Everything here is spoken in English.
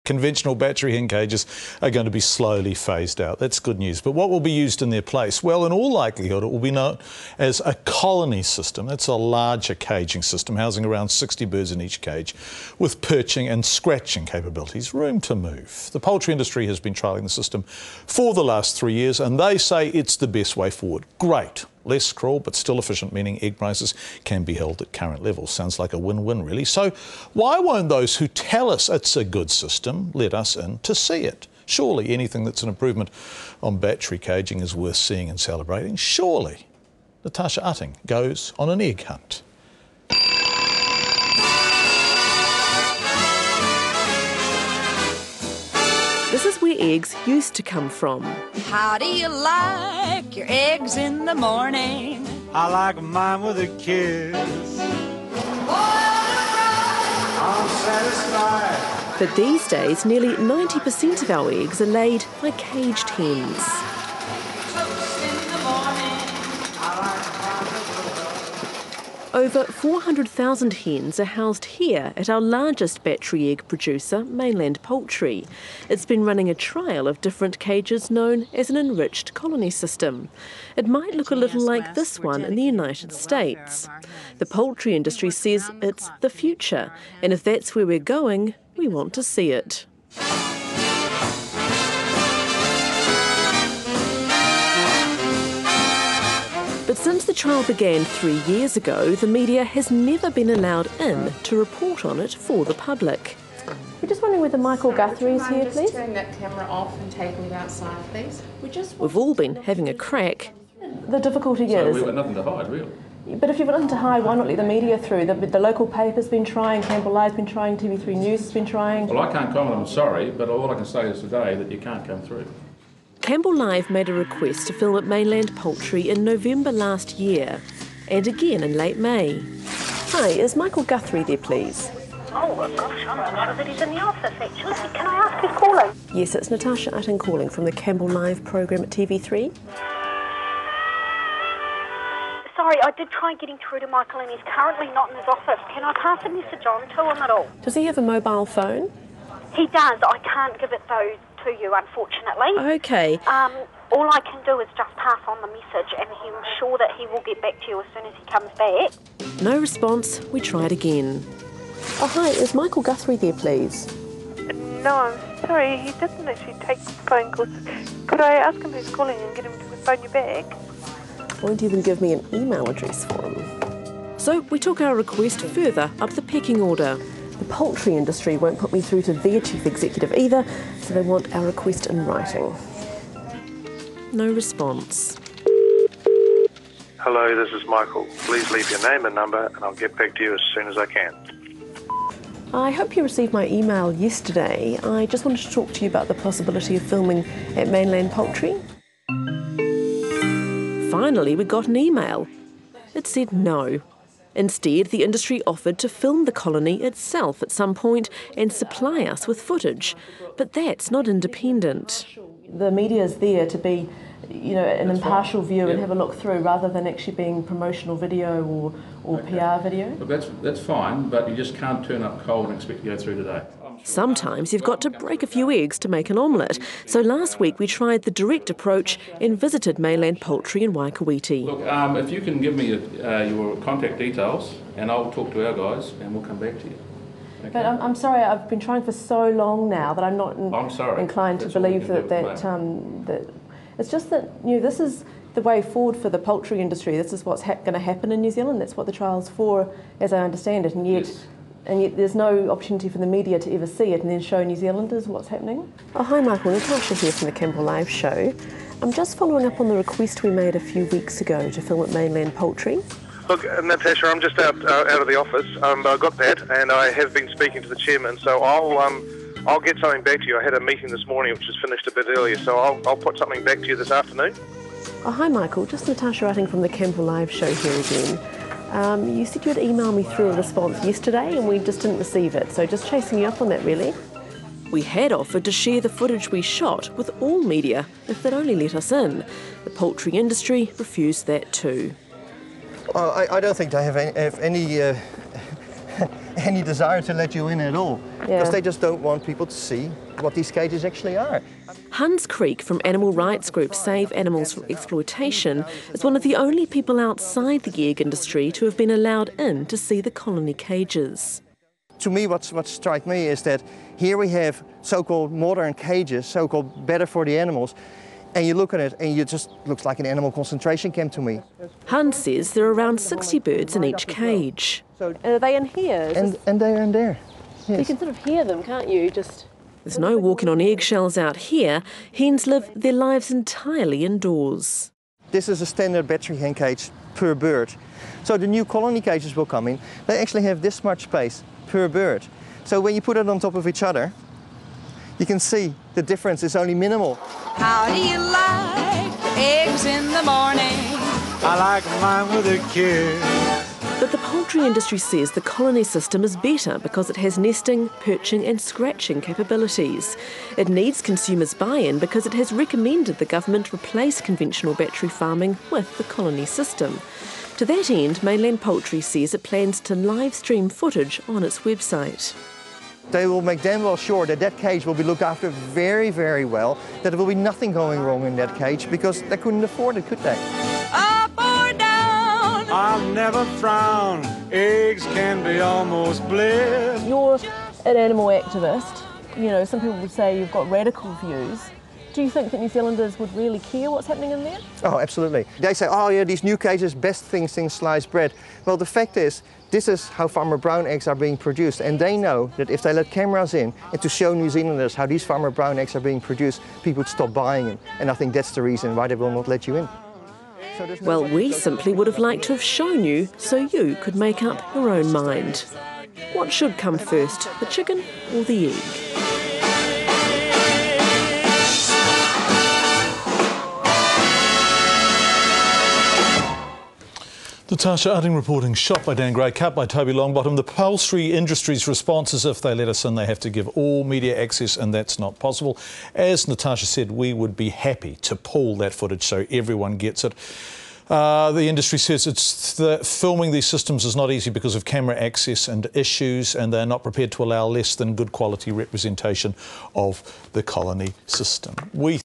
Conventional battery hen cages are going to be slowly phased out. That's good news. But what will be used in their place? Well, in all likelihood, it will be known as a colony system. That's a larger caging system, housing around 60 birds in each cage, with perching and scratching capabilities, room to move. The poultry industry has been trialling the system for the last 3 years, and they say it's the best way forward. Great. Less cruel, but still efficient, meaning egg prices can be held at current levels. Sounds like a win-win, really. So why won't those who tell us it's a good system let us in to see it? Surely anything that's an improvement on battery caging is worth seeing and celebrating. Surely. Natasha Utting goes on an egg hunt. This is where eggs used to come from. How do you like your eggs in the morning? I like mine with a kiss. I'm satisfied. But these days, nearly 90% of our eggs are laid by caged hens. Over 400,000 hens are housed here at our largest battery egg producer, Mainland Poultry. It's been running a trial of different cages known as an enriched colony system. It might look a little like this one in the United States. The poultry industry says it's the future, and if that's where we're going, we want to see it. But since the trial began 3 years ago, the media has never been allowed in to report on it for the public. We're just wondering whether Michael Guthrie is here, please. Just turn that camera off and take me outside, please. We've all been having a crack. The difficulty is... we've got nothing to hide, really. But if you've got nothing to hide, why not let the media through? The local paper's been trying, Campbell Live's been trying, TV3 News has been trying. Well, I can't comment, I'm sorry, but all I can say is today that you can't come through. Campbell Live made a request to film at Mainland Poultry in November last year, and again in late May. Hi, is Michael Guthrie there, please? Oh, gosh, I'm not sure that he's in the office, actually. Can I ask who's calling? Yes, it's Natasha Utting calling from the Campbell Live programme at TV3. Sorry, I did try getting through to Michael and he's currently not in his office. Can I pass a message on to him at all? Does he have a mobile phone? He does. I can't give it, though, to you, unfortunately. OK. All I can do is just pass on the message and I'm sure that he will get back to you as soon as he comes back. No response. We tried again. Oh, hi. Is Michael Guthrie there, please? No, I'm sorry. He doesn't actually take phone calls. Could I ask him who's calling and get him to phone you back? Won't even give me an email address for him. So we took our request further up the pecking order. The poultry industry won't put me through to their chief executive either, so they want our request in writing. No response. Hello, this is Michael. Please leave your name and number and I'll get back to you as soon as I can. I hope you received my email yesterday. I just wanted to talk to you about the possibility of filming at Mainland Poultry. Finally, we got an email. It said no. Instead, the industry offered to film the colony itself at some point and supply us with footage. But that's not independent. The media is there to be, an impartial view and have a look through rather than actually being promotional video or PR video. Look, that's fine, but you just can't turn up cold and expect to go through today. Sometimes you've got to break a few eggs to make an omelette. So last week we tried the direct approach and visited Mainland Poultry in Waikouiti. Look, if you can give me your contact details and I'll talk to our guys and we'll come back to you. Okay. But I'm sorry, I've been trying for so long now that I'm not inclined to believe that it's just that this is the way forward for the poultry industry. This is what's going to happen in New Zealand. That's what the trial's for, as I understand it. And yet there's no opportunity for the media to ever see it and then show New Zealanders what's happening. Oh, hi Michael, Natasha here from the Campbell Live show. I'm just following up on the request we made a few weeks ago to film at Mainland Poultry. Look, Natasha, I'm just out of the office. I got that, and I have been speaking to the chairman, so I'll get something back to you. I had a meeting this morning which was finished a bit earlier, so I'll put something back to you this afternoon. Oh, hi Michael, just Natasha Utting from the Campbell Live show here again. You said you'd email me through a response yesterday and we just didn't receive it, so just chasing you up on that really. We had offered to share the footage we shot with all media if they'd only let us in. The poultry industry refused that too. Well, I don't think I have any desire to let you in at all. because they just don't want people to see what these cages actually are. Hans Kriek from animal rights group Save Animals from Exploitation is one of the only people outside the egg industry to have been allowed in to see the colony cages. To me, what strikes me is that here we have so-called modern cages, so-called better for the animals, and you look at it and it just looks like an animal concentration camp to me. Hans says there are around 60 birds in each cage. Are they in here? And they're in there. Yes. You can sort of hear them, can't you? There's no walking on eggshells out here. Hens live their lives entirely indoors. This is a standard battery hen cage per bird. So the new colony cages will come in. They actually have this much space per bird. So when you put it on top of each other, you can see the difference is only minimal. How do you like your eggs in the morning? I like mine with a kiss. But the poultry industry says the colony system is better because it has nesting, perching and scratching capabilities. It needs consumers' buy-in because it has recommended the government replace conventional battery farming with the colony system. To that end, Mainland Poultry says it plans to live stream footage on its website. They will make damn well sure that that cage will be looked after very, very well, that there will be nothing going wrong in that cage, because they couldn't afford it, could they? Up or down? I'll never frown. Eggs can be almost bliss. You're an animal activist. You know, some people would say you've got radical views. Do you think that New Zealanders would really care what's happening in there? Oh, absolutely. They say, oh yeah, these new cages, best things since sliced bread. Well, the fact is, this is how Farmer Brown eggs are being produced. And they know that if they let cameras in and to show New Zealanders how these Farmer Brown eggs are being produced, people would stop buying them. And I think that's the reason why they will not let you in. Well, we simply would have liked to have shown you so you could make up your own mind. What should come first, the chicken or the egg? Natasha Utting reporting. Shot by Dan Gray, cut by Toby Longbottom. The poultry industry's response is if they let us in, they have to give all media access, and that's not possible. As Natasha said, we would be happy to pull that footage so everyone gets it. The industry says filming these systems is not easy because of camera access and issues, and they're not prepared to allow less than good quality representation of the colony system.